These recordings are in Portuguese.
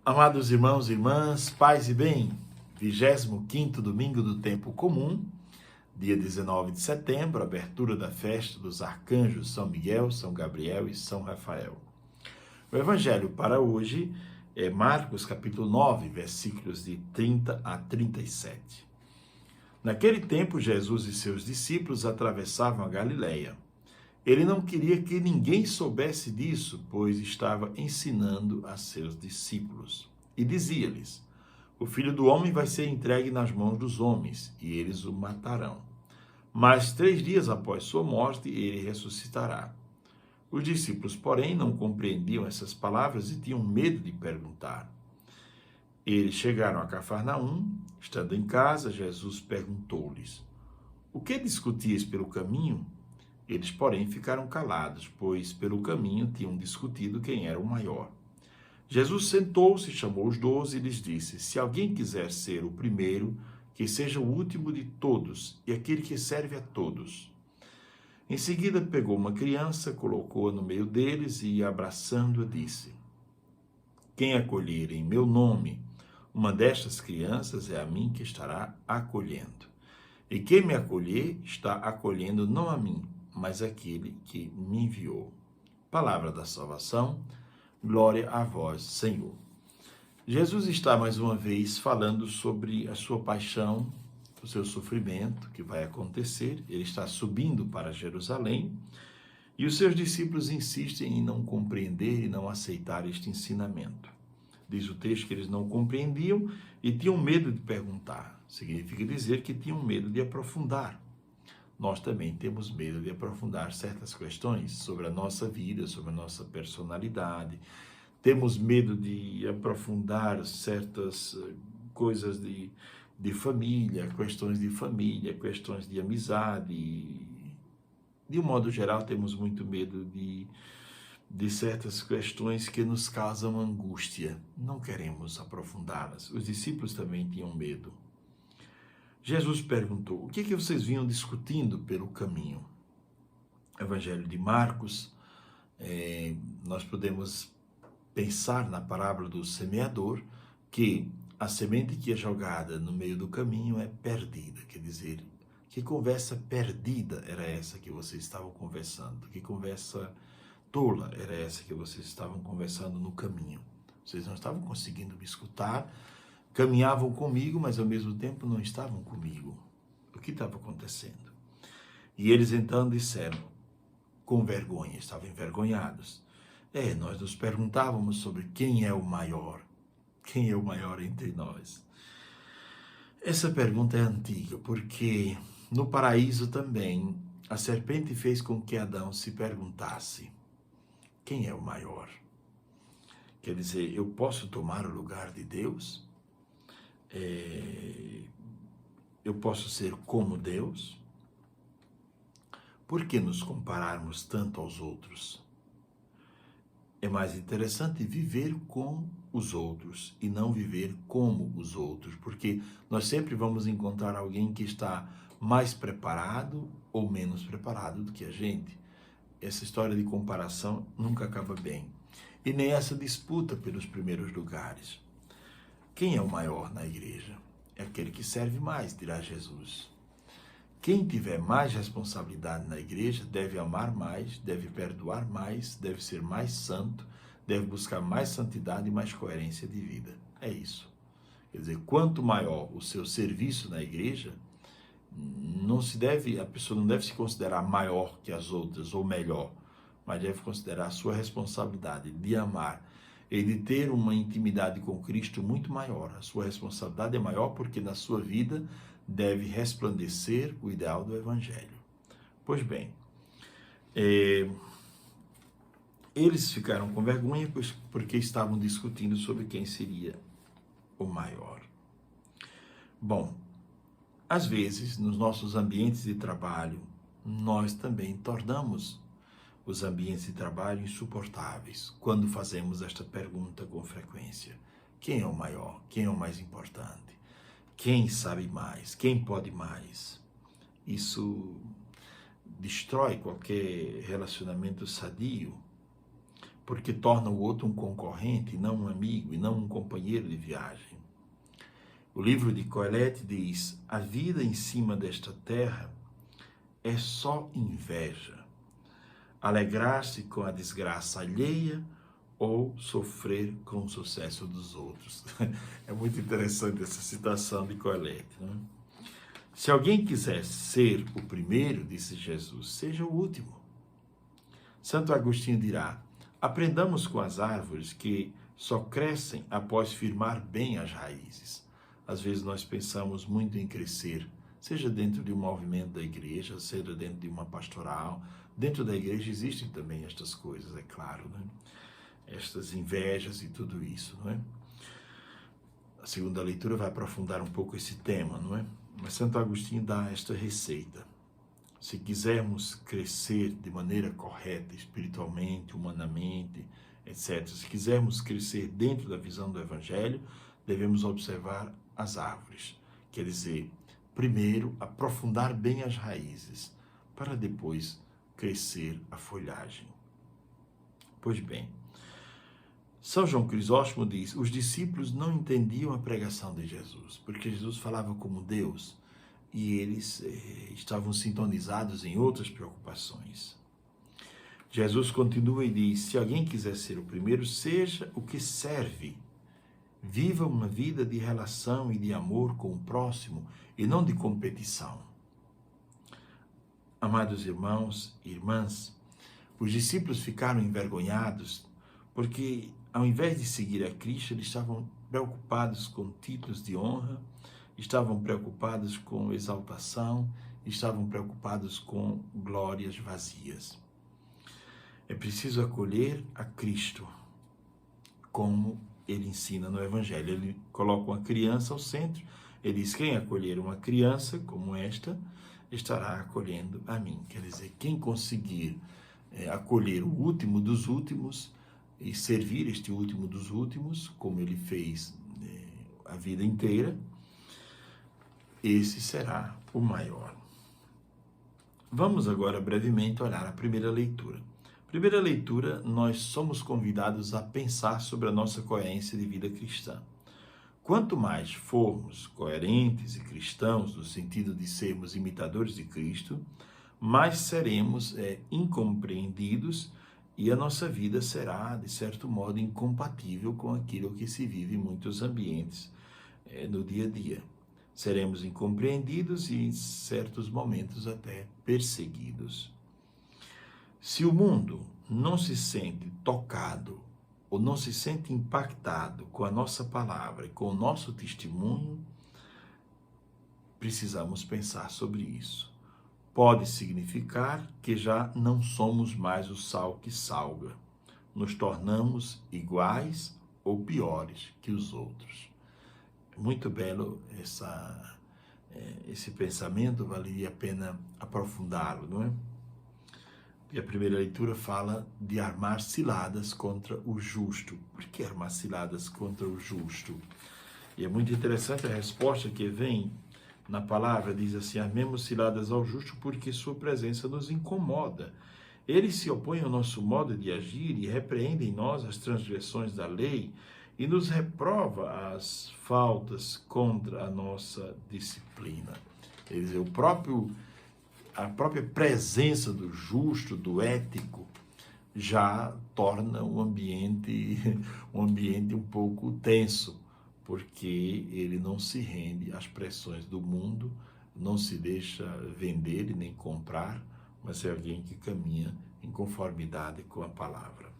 Amados irmãos e irmãs, paz e bem, 25º domingo do tempo comum, dia 19 de setembro, abertura da festa dos arcanjos São Miguel, São Gabriel e São Rafael. O evangelho para hoje é Marcos capítulo 9, versículos de 30 a 37. Naquele tempo, Jesus e seus discípulos atravessavam a Galileia. Ele não queria que ninguém soubesse disso, pois estava ensinando a seus discípulos. E dizia-lhes: o Filho do Homem vai ser entregue nas mãos dos homens, e eles o matarão. Mas 3 dias após sua morte, ele ressuscitará. Os discípulos, porém, não compreendiam essas palavras e tinham medo de perguntar. Eles chegaram a Cafarnaum. Estando em casa, Jesus perguntou-lhes: o que discutíeis pelo caminho? Eles, porém, ficaram calados, pois pelo caminho tinham discutido quem era o maior. Jesus sentou-se, chamou os 12 e lhes disse: se alguém quiser ser o primeiro, que seja o último de todos e aquele que serve a todos. Em seguida, pegou uma criança, colocou-a no meio deles e, abraçando-a, disse: quem acolher em meu nome uma destas crianças é a mim que estará acolhendo. E quem me acolher está acolhendo não a mim, mas aquele que me enviou. Palavra da salvação, glória a vós, Senhor. Jesus está mais uma vez falando sobre a sua paixão, o seu sofrimento que vai acontecer. Ele está subindo para Jerusalém e os seus discípulos insistem em não compreender e não aceitar este ensinamento. Diz o texto que eles não compreendiam e tinham medo de perguntar. Significa dizer que tinham medo de aprofundar. Nós também temos medo de aprofundar certas questões sobre a nossa vida, sobre a nossa personalidade. Temos medo de aprofundar certas coisas de família, questões de amizade. De um modo geral, temos muito medo de certas questões que nos causam angústia. Não queremos aprofundá-las. Os discípulos também tinham medo. Jesus perguntou: o que vocês vinham discutindo pelo caminho? Evangelho de Marcos, nós podemos pensar na parábola do semeador, que a semente que é jogada no meio do caminho é perdida. Quer dizer, que conversa perdida era essa que vocês estavam conversando? Que conversa tola era essa que vocês estavam conversando no caminho? Vocês não estavam conseguindo me escutar, caminhavam comigo, mas ao mesmo tempo não estavam comigo. O que estava acontecendo? E eles então disseram, com vergonha, estavam envergonhados: nós nos perguntávamos sobre quem é o maior. Quem é o maior entre nós? Essa pergunta é antiga, porque no paraíso também a serpente fez com que Adão se perguntasse: quem é o maior? Quer dizer, eu posso tomar o lugar de Deus? Eu posso ser como Deus? Por que nos compararmos tanto aos outros? É mais interessante viver com os outros e não viver como os outros, porque nós sempre vamos encontrar alguém que está mais preparado ou menos preparado do que a gente. Essa história de comparação nunca acaba bem. E nem essa disputa pelos primeiros lugares. Quem é o maior na igreja? É aquele que serve mais, dirá Jesus. Quem tiver mais responsabilidade na igreja deve amar mais, deve perdoar mais, deve ser mais santo, deve buscar mais santidade e mais coerência de vida. É isso. Quer dizer, quanto maior o seu serviço na igreja, a pessoa não deve se considerar maior que as outras ou melhor, mas deve considerar a sua responsabilidade de amar e de ter uma intimidade com Cristo muito maior. A sua responsabilidade é maior porque na sua vida deve resplandecer o ideal do Evangelho. Pois bem, eles ficaram com vergonha porque estavam discutindo sobre quem seria o maior. Bom, às vezes, nos nossos ambientes de trabalho, nós também tornamos os ambientes de trabalho insuportáveis quando fazemos esta pergunta com frequência: quem é o maior? Quem é o mais importante? Quem sabe mais? Quem pode mais? Isso destrói qualquer relacionamento sadio, porque torna o outro um concorrente, e não um amigo, e não um companheiro de viagem. O livro de Coelete diz: a vida em cima desta terra é só inveja. Alegrar-se com a desgraça alheia ou sofrer com o sucesso dos outros. É muito interessante essa citação de Coelete, né? Se alguém quiser ser o primeiro, disse Jesus, seja o último. Santo Agostinho dirá: aprendamos com as árvores que só crescem após firmar bem as raízes. Às vezes nós pensamos muito em crescer, seja dentro de um movimento da igreja, seja dentro de uma pastoral. Dentro da igreja existem também estas coisas, é claro, né? Estas invejas e tudo isso, não é? A segunda leitura vai aprofundar um pouco esse tema, não é? Mas Santo Agostinho dá esta receita. Se quisermos crescer de maneira correta, espiritualmente, humanamente, etc., se quisermos crescer dentro da visão do Evangelho, devemos observar as árvores. Quer dizer, primeiro, aprofundar bem as raízes, para depois crescer a folhagem. Pois bem, São João Crisóstomo diz: os discípulos não entendiam a pregação de Jesus, porque Jesus falava como Deus, e eles estavam sintonizados em outras preocupações. Jesus continua e diz: se alguém quiser ser o primeiro, seja o que serve. Viva uma vida de relação e de amor com o próximo e não de competição. Amados irmãos e irmãs, os discípulos ficaram envergonhados porque, ao invés de seguir a Cristo, eles estavam preocupados com títulos de honra, estavam preocupados com exaltação, estavam preocupados com glórias vazias. É preciso acolher a Cristo, como ele ensina no Evangelho. Ele coloca uma criança ao centro, ele diz: quem acolher uma criança como esta, estará acolhendo a mim. Quer dizer, quem conseguir acolher o último dos últimos e servir este último dos últimos, como ele fez a vida inteira, esse será o maior. Vamos agora brevemente olhar a primeira leitura. Primeira leitura, nós somos convidados a pensar sobre a nossa coerência de vida cristã. Quanto mais formos coerentes e cristãos, no sentido de sermos imitadores de Cristo, mais seremos incompreendidos e a nossa vida será, de certo modo, incompatível com aquilo que se vive em muitos ambientes no dia a dia. Seremos incompreendidos e, em certos momentos, até perseguidos. Se o mundo não se sente tocado ou não se sente impactado com a nossa palavra e com o nosso testemunho, precisamos pensar sobre isso. Pode significar que já não somos mais o sal que salga. Nos tornamos iguais ou piores que os outros. Muito belo esse pensamento, valeria a pena aprofundá-lo, não é? E a primeira leitura fala de armar ciladas contra o justo. Por que armar ciladas contra o justo? E é muito interessante a resposta que vem na palavra, diz assim: armemos ciladas ao justo porque sua presença nos incomoda. Ele se opõe ao nosso modo de agir e repreende em nós as transgressões da lei e nos reprova as faltas contra a nossa disciplina. Quer dizer, a própria presença do justo, do ético, já torna o ambiente um pouco tenso, porque ele não se rende às pressões do mundo, não se deixa vender e nem comprar, mas é alguém que caminha em conformidade com a palavra.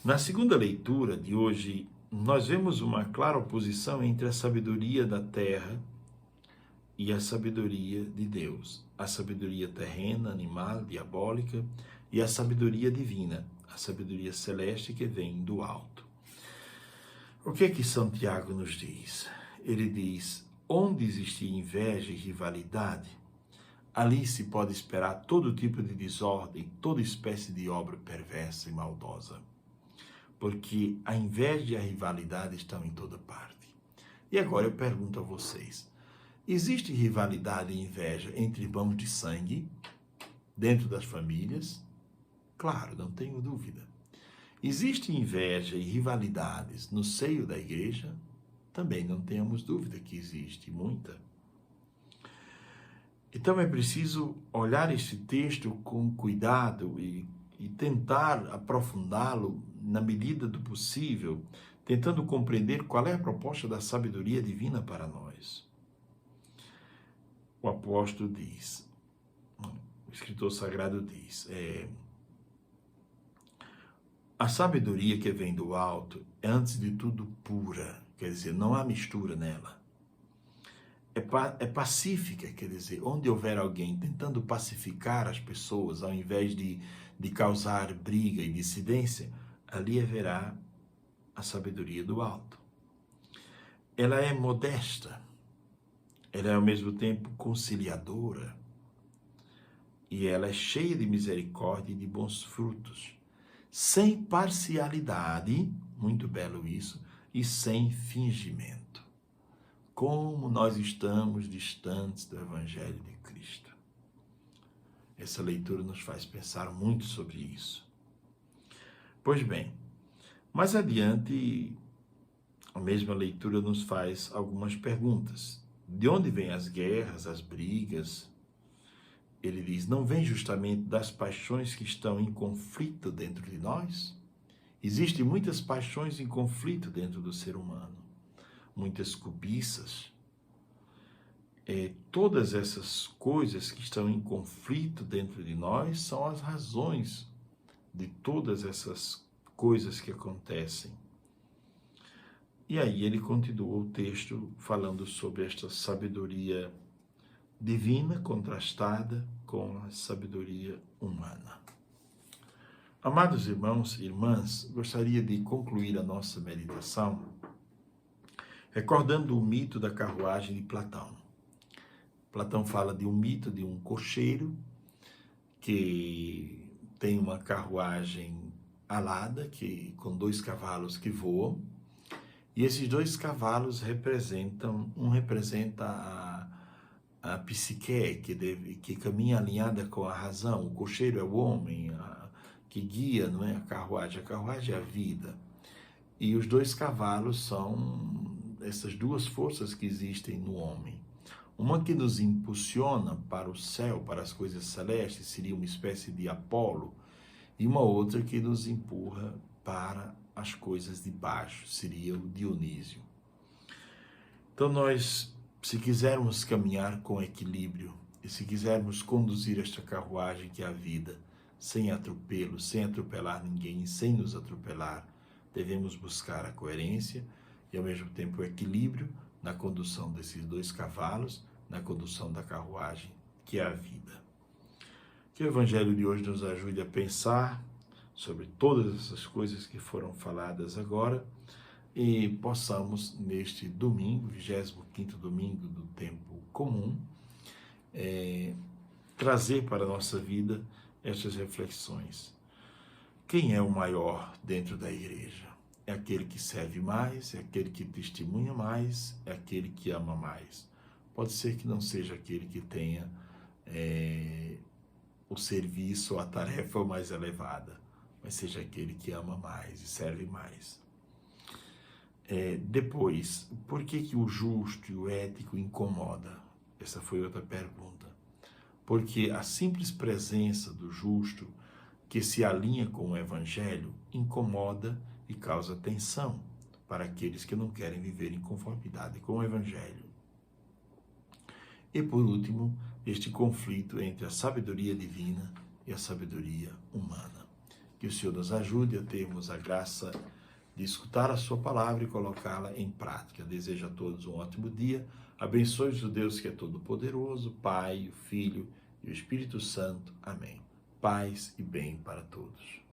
Na segunda leitura de hoje, nós vemos uma clara oposição entre a sabedoria da terra e a sabedoria de Deus, a sabedoria terrena, animal, diabólica, e a sabedoria divina, a sabedoria celeste que vem do alto. O que é que São Tiago nos diz? Ele diz: onde existir inveja e rivalidade, ali se pode esperar todo tipo de desordem, toda espécie de obra perversa e maldosa. Porque a inveja e a rivalidade estão em toda parte. E agora eu pergunto a vocês: existe rivalidade e inveja entre irmãos de sangue, dentro das famílias? Claro, não tenho dúvida. Existe inveja e rivalidades no seio da igreja? Também não tenhamos dúvida que existe muita. Então é preciso olhar este texto com cuidado e tentar aprofundá-lo na medida do possível, tentando compreender qual é a proposta da sabedoria divina para nós. O apóstolo diz, o escritor sagrado diz, a sabedoria que vem do alto é, antes de tudo, pura, quer dizer, não há mistura nela. É pacífica, quer dizer, onde houver alguém tentando pacificar as pessoas, ao invés de causar briga e dissidência, ali haverá a sabedoria do alto. Ela é modesta, ela é ao mesmo tempo conciliadora, e ela é cheia de misericórdia e de bons frutos, sem parcialidade, muito belo isso, e sem fingimento. Como nós estamos distantes do Evangelho de Cristo. Essa leitura nos faz pensar muito sobre isso. Pois bem, mais adiante, a mesma leitura nos faz algumas perguntas. De onde vêm as guerras, as brigas? Ele diz, não vem justamente das paixões que estão em conflito dentro de nós? Existem muitas paixões em conflito dentro do ser humano. Muitas cobiças, todas essas coisas que estão em conflito dentro de nós são as razões de todas essas coisas que acontecem. E aí ele continua o texto falando sobre esta sabedoria divina contrastada com a sabedoria humana. Amados irmãos e irmãs, gostaria de concluir a nossa meditação recordando o mito da carruagem de Platão. Platão fala de um mito de um cocheiro que tem uma carruagem alada, com 2 cavalos que voam, e esses 2 cavalos um representa a psique, que caminha alinhada com a razão. O cocheiro é o homem que guia, não é, a carruagem é a vida. E os 2 cavalos são essas 2 forças que existem no homem. Uma que nos impulsiona para o céu, para as coisas celestes, seria uma espécie de Apolo, e uma outra que nos empurra para as coisas de baixo, seria o Dionísio. Então nós, se quisermos caminhar com equilíbrio, e se quisermos conduzir esta carruagem que é a vida, sem atropelo, sem atropelar ninguém, sem nos atropelar, devemos buscar a coerência e, ao mesmo tempo, o equilíbrio na condução desses 2 cavalos, na condução da carruagem, que é a vida. Que o Evangelho de hoje nos ajude a pensar sobre todas essas coisas que foram faladas agora e possamos, neste domingo, 25º domingo do tempo comum, trazer para a nossa vida estas reflexões. Quem é o maior dentro da igreja? É aquele que serve mais, é aquele que testemunha mais, é aquele que ama mais. Pode ser que não seja aquele que tenha o serviço ou a tarefa mais elevada, mas seja aquele que ama mais e serve mais. Depois, por que o justo e o ético incomoda? Essa foi outra pergunta. Porque a simples presença do justo que se alinha com o Evangelho incomoda e causa tensão para aqueles que não querem viver em conformidade com o Evangelho. E por último, este conflito entre a sabedoria divina e a sabedoria humana. Que o Senhor nos ajude a termos a graça de escutar a sua palavra e colocá-la em prática. Desejo a todos um ótimo dia. Abençoe-os o Deus que é todo-poderoso, Pai, o Filho e o Espírito Santo. Amém. Paz e bem para todos.